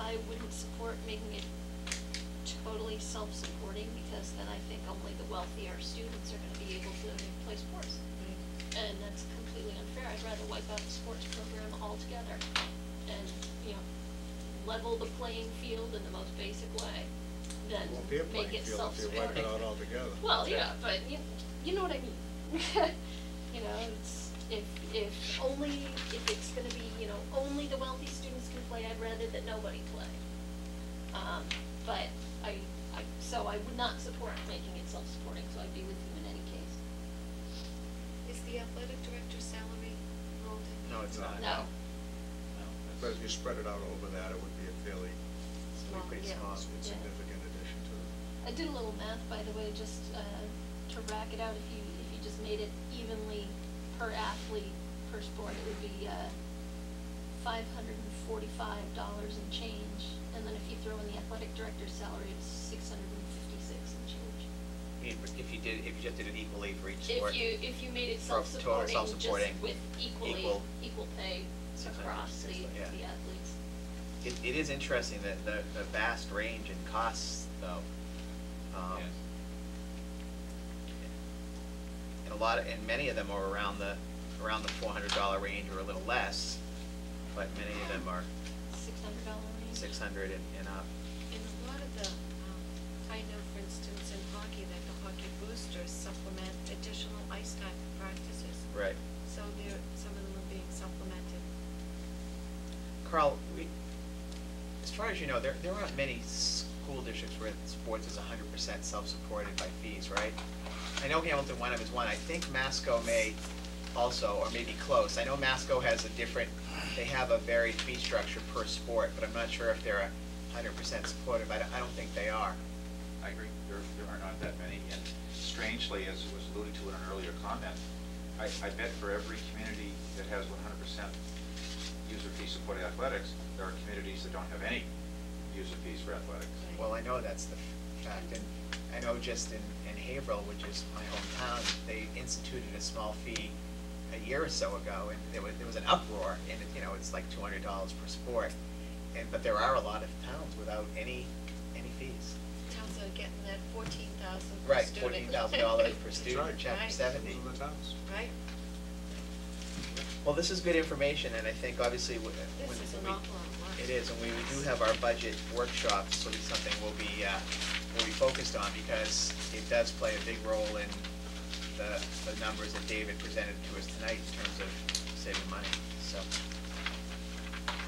I wouldn't support making it totally self-supporting, because then I think only the wealthier students are gonna be able to play sports. And that's completely unfair. I'd rather wipe out the sports program altogether and, level the playing field in the most basic way than Won't be a make playing it field if you wipe self-supporting. it out altogether. Well, yeah, but you know what I mean. It's if it's gonna be, only the wealthy students can play, I'd rather that nobody play. But so I would not support making it self-supporting, so I'd be with you in any case. Is the athletic director's salary rolled in? No, it's not. No. But if you spread it out over that, it would be a fairly Small, pretty yeah. small. insignificant addition to it. I did a little math, by the way, just to rack it out. If you just made it evenly per athlete per sport, it would be $545 and change. And then if you throw in the athletic director's salary, it's $656 and change. If you just did it equally for each sport. If you made it For total self-supporting, self-supporting, just with equal pay across the yeah. athletes. It is interesting that the vast range in costs, though. Yes. And many of them are around the $400 range or a little less, but many of them are $600 range. 600 and up. And a lot of the, I know for instance in hockey that the hockey boosters supplement additional ice time practices. Right. So some of them are being supplemented. Carl, as far as you know, there aren't many school districts where sports is 100% self-supported by fees, right? I know Hamilton Wenham is one. I think Masco may also, or maybe close. I know Masco has they have a varied fee structure per sport, but I'm not sure if they're 100% supportive. I don't think they are. I agree. There are not that many, and strangely, as was alluded to in an earlier comment, I bet for every community that has 100% user fee supported athletics, there are communities that don't have any user fees for athletics. Well, I know that's the fact, and I know just in Haverhill, which is my hometown, they instituted a small fee a year or so ago, and there was an uproar, and it's like $200 per sport, but there are a lot of towns without any fees. Towns are getting that $14,000 per Right, student. $14,000 per student, Right. chapter Right. 70. Those are the towns. Right? Well, this is good information, and I think obviously This is an awful lot of work. it is, and we do have our budget workshop, so it's something we'll be focused on, because it does play a big role in the numbers that David presented to us tonight in terms of saving money. So,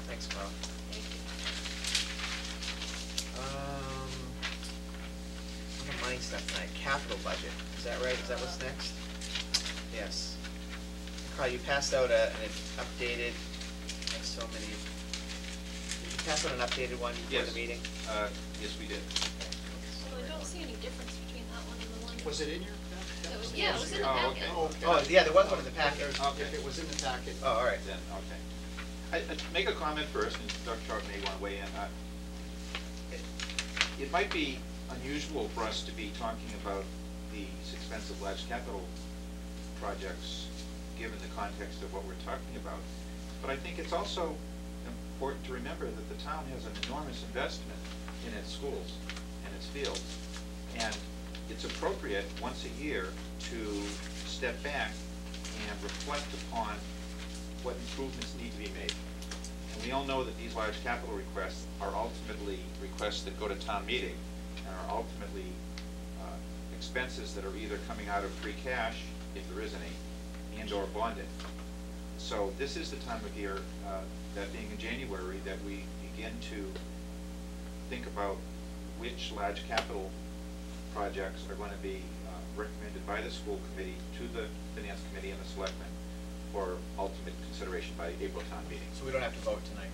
thanks, Carl. Thank you. The money stuff tonight, capital budget, is that right? Is that what's next? Yes. Carl, you passed out an updated, like so many, did you pass out an updated one before Yes. the meeting? Yes, we did. Well, I don't see any difference between that one and the one. Was it in your That was, packet? yeah, it was in the Oh, packet. okay. Oh, okay. Oh, yeah, there was one in the packet. If it was in the packet. Oh, all right. Then, okay. I'd make a comment first, and Dr. Sharp may want to weigh in. It might be unusual for us to be talking about these expensive large capital projects, given the context of what we're talking about. But I think it's also important to remember that the town has an enormous investment in its schools and its fields. And it's appropriate once a year to step back and reflect upon what improvements need to be made. And we all know that these large capital requests are ultimately requests that go to town meeting and are ultimately expenses that are either coming out of free cash, if there is any, and or bonded. So this is the time of year, that being in January, that we begin to think about which large capital projects are going to be recommended by the school committee to the finance committee and the selectmen for ultimate consideration by April town meeting. So we don't have to vote tonight?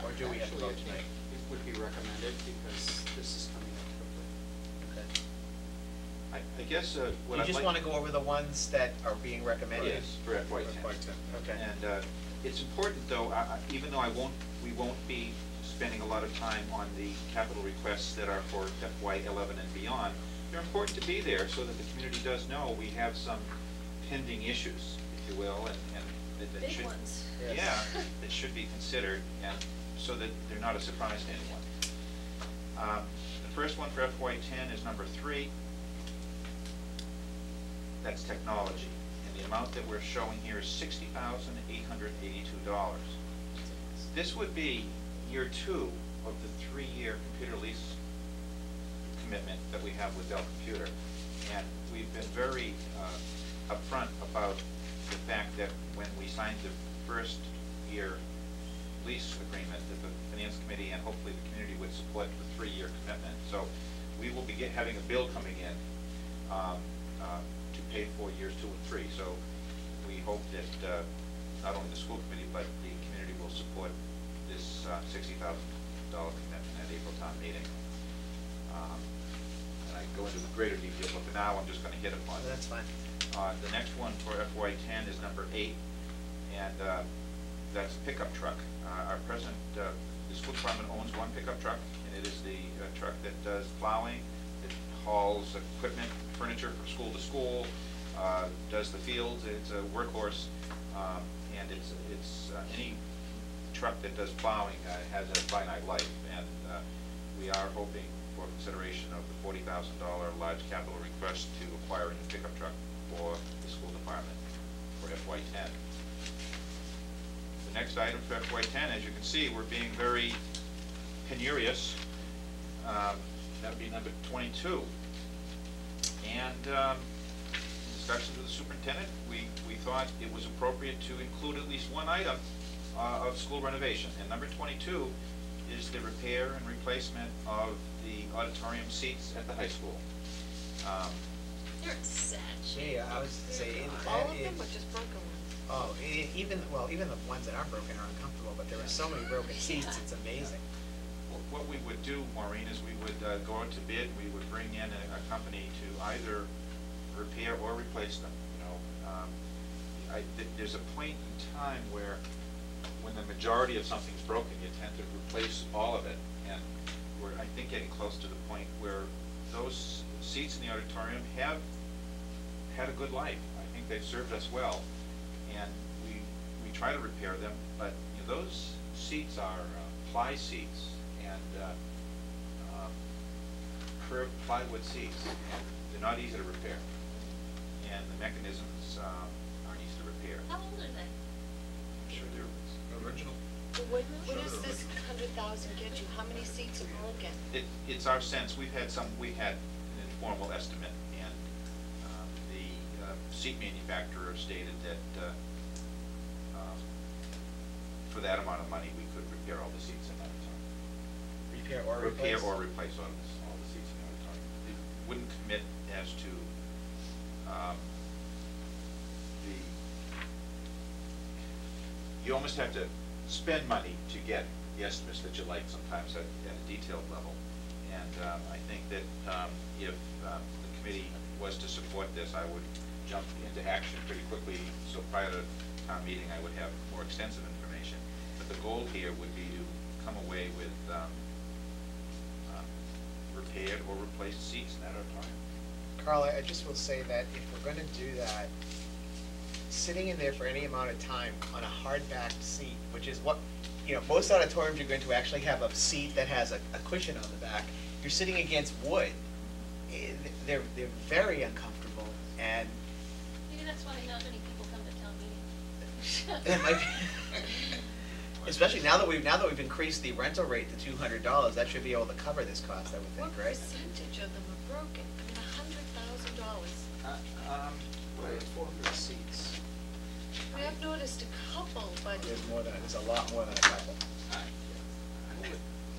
Or do we have to vote Actually, I tonight? think it would be recommended because this is coming up quickly. Okay. I guess what You I'd just like want to go over the ones that are being recommended? Yes, for FY10. Okay. And it's important, though, even though we won't be spending a lot of time on the capital requests that are for FY11 and beyond, they're important to be there so that the community does know we have some pending issues, if you will, and big should. ones. Yes. Yeah, that should be considered, and so that they're not a surprise to anyone. The first one for FY10 is number 3. That's technology, and the amount that we're showing here is $60,882. This would be year 2 of the 3-year computer lease commitment that we have with Dell Computer. And we've been very upfront about the fact that when we signed the first year lease agreement, that the Finance Committee and hopefully the community would support the 3-year commitment. So we will be having a bill coming in to pay for years 2 and 3. So we hope that not only the school committee, but the community will support this $60,000 commitment at April town meeting. And I go into greater detail, but for now I'm just going to hit upon it. That's fine. The next one for FY10 is number 8, and that's a pickup truck. Our present, the school department owns one pickup truck, and it is the truck that does plowing, it hauls equipment, furniture from school to school, does the fields. It's a workhorse, and it's any truck that does plowing has a finite life, and we are hoping for consideration of the $40,000 large capital request to acquire a new pickup truck for the school department for FY10. The next item for FY10, as you can see, we're being very penurious. That would be number 22. And in discussions with the superintendent, we thought it was appropriate to include at least one item of school renovation. And number 22 is the repair and replacement of the auditorium seats at the high school. They're in sad shape. Yeah, I was to say, All of them or just broken ones? oh, even the ones that aren't broken are uncomfortable, but there are so many broken seats, it's amazing. What we would do, Maureen, is we would go out to bid. We would bring in a company to either repair or replace them. There's a point in time where, when the majority of something's broken, you tend to replace all of it. And we're, I think, getting close to the point where those seats in the auditorium have had a good life. I think they've served us well, and we try to repair them. But those seats are ply seats and curved plywood seats, and they're not easy to repair. And the mechanisms aren't easy to repair. How old are they? I'm sure they're Original. What Sure, does they're this original. 100,000 get you? How many seats are broken? It's our sense, we had an informal estimate, and the seat manufacturer stated that for that amount of money, we could repair all the seats in that auditorium. Repair or replace? Repair or replace all the seats in the auditorium. It wouldn't commit as to you almost have to spend money to get the estimates that you like sometimes at a detailed level. And I think that if the committee was to support this, I would jump into action pretty quickly, so prior to town meeting I would have more extensive information. But the goal here would be to come away with repaired or replaced seats in that auditorium. Carl, I just will say that if we're gonna do that, sitting in there for any amount of time on a hard-backed seat, which is what, most auditoriums you're going to actually have a seat that has a cushion on the back. You're sitting against wood. They're very uncomfortable, and Maybe that's why not many people come to town meeting. it might be, especially now that we've increased the rental rate to $200, that should be able to cover this cost, I would What think, right? percentage of them are broken? I mean, $100,000. We have 400 seats. We have noticed a couple, but There's a lot more than a couple.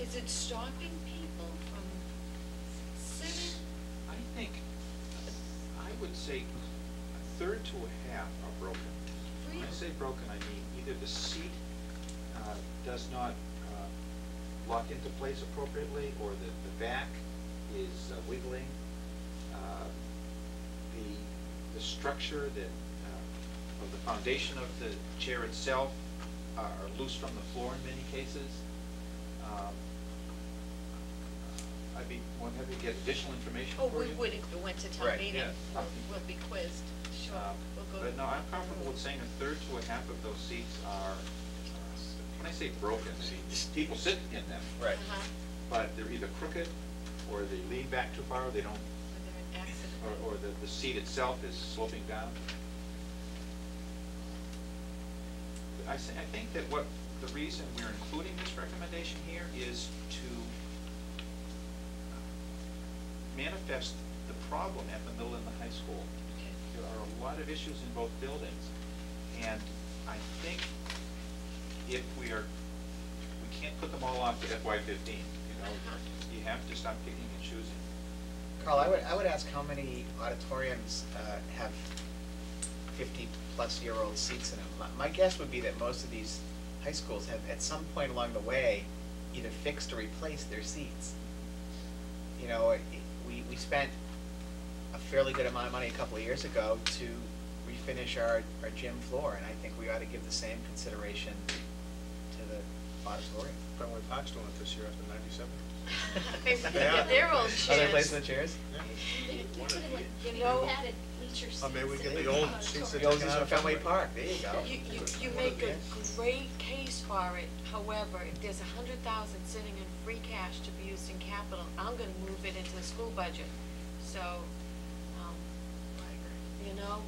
is it stopping people from sitting? I think, I would say a third to a half are broken. When I Really? say broken, I mean either the seat does not lock into place appropriately, or the back is wiggling. The structure that of the foundation of the chair itself are loose from the floor in many cases. I'd be more than happy to get additional information Oh, for we you. would if we went to town Right, meeting. yeah. We'll be quizzed. Sure, we'll go But no, I'm comfortable with saying a third to a half of those seats are, when I say broken, I mean, people sit in them. Right. Uh-huh. But they're either crooked, or they lean back too far, they don't, Or they're an accident. or the seat itself is sloping down. I think that the reason we're including this recommendation here is to manifest the problem at the middle and the high school. Okay. There are a lot of issues in both buildings, and I think if we can't put them all off to FY15, you know, you have to stop picking and choosing. Carl, I would ask how many auditoriums have 50-plus-year-old seats in them. My guess would be that most of these high schools have, at some point along the way, either fixed or replaced their seats. You know, we spent a fairly good amount of money a couple of years ago to refinish our gym floor, and I think we ought to give the same consideration to the auditorium. Fenway Park's doing it this year after 97. They're old Are they chairs. replacing the chairs? They put in like, You big know- padded bleacher seats. Or maybe we get in the old auditorium. seats The that old These ones are at Fenway Fenway. Park, there you go. You make a great case for it, however, if there's $100,000 sitting in free cash to be used in capital, I'm gonna move it into the school budget, so, you know,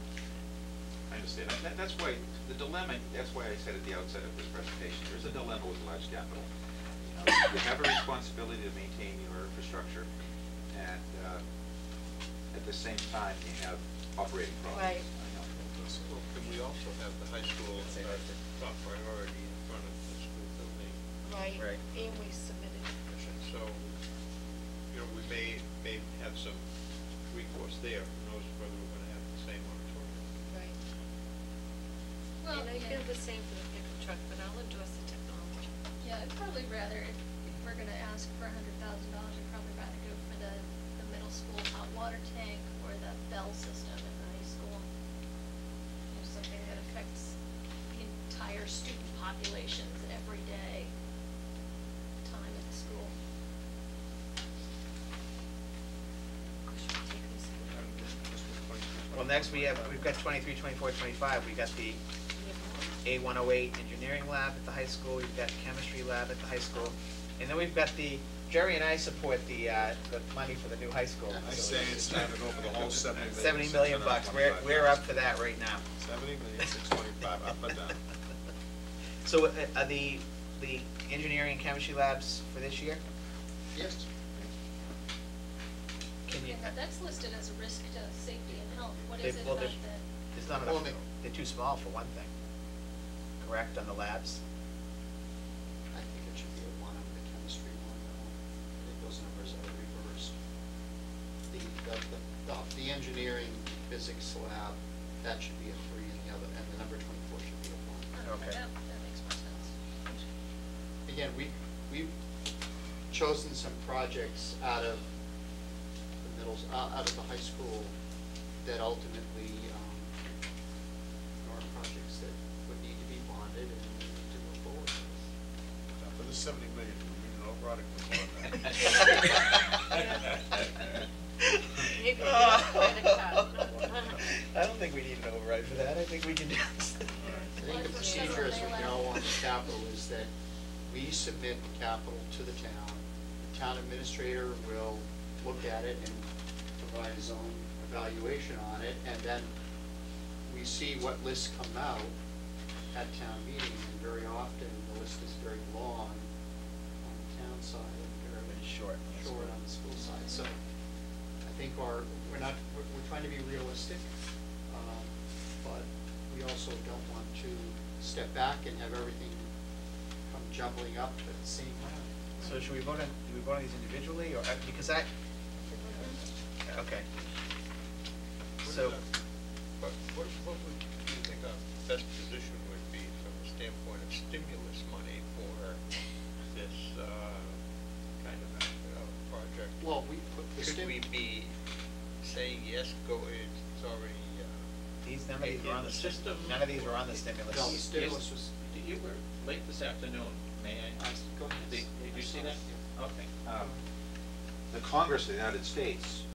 I understand. That's why, the dilemma, that's why I said at the outset of this presentation, there's a dilemma with large capital. You know, you have a responsibility to maintain your infrastructure, and at the same time, you have operating problems. Right. I know. Well, can we also have the high school as a top priority in front of the school building? right, Right. and we submitted. And so, you know, we may have some recourse there. Who knows whether we're gonna have the same auditorium. Right. Well, And I yeah. feel the same for the pickup truck, but I'll endorse the technology. Yeah, I'd probably rather, if we're gonna ask for $100,000, I'd probably rather go for the middle school hot water tank or the bell system at the high school. You know, something that affects the entire student populations every day, time at the school. Should we take this? Well, next we've got 23, 24, 25. We've got the A108 engineering lab at the high school. We've got chemistry lab at the high school. And then we've got Jerry and I support the money for the new high school. I say it's time to go for the whole 70 million. 70 million bucks. We're up for that right now. 70,625,000, up or down? So are the engineering and chemistry labs for this year? Yes. Can you? And that's listed as a risk to safety and health. What They- is it well, about there's- that? There's not Well, enough, they're too small for one thing. Correct, on the labs? I think it should be a one on the chemistry one, though. I think those numbers are reversed. The engineering physics lab, that should be a 3, and the number 24 should be a 1. Okay. That makes more sense. Again, we've chosen some projects out of the out of the high school that ultimately are projects that would need to be bonded and we need to move forward with. Now, for the 70 million, do we need an override component? Maybe we get a credit card. I don't think we need an override for that. I think we can do this. I think the procedure, as we know, on the capital is that we submit the capital to the town. The town administrator will look at it and provide his own evaluation on it, and then we see what lists come out at town meeting, and very often the list is very long on the town side and very Short. short on the school side. So I think we're trying to be realistic, but we also don't want to step back and have everything come jumbling up at the same time. So should we vote on these individually, or, because okay. So, What would you think our best position would be from the standpoint of stimulus money for this kind of project? Well, we put the Should we be saying, yes, go, it's already, none of these were on the system? None of these were on the stimulus. no, the stimulus was. You were late this afternoon, may I? Go ahead. Did you see that? Yeah. Okay. The Congress of the United States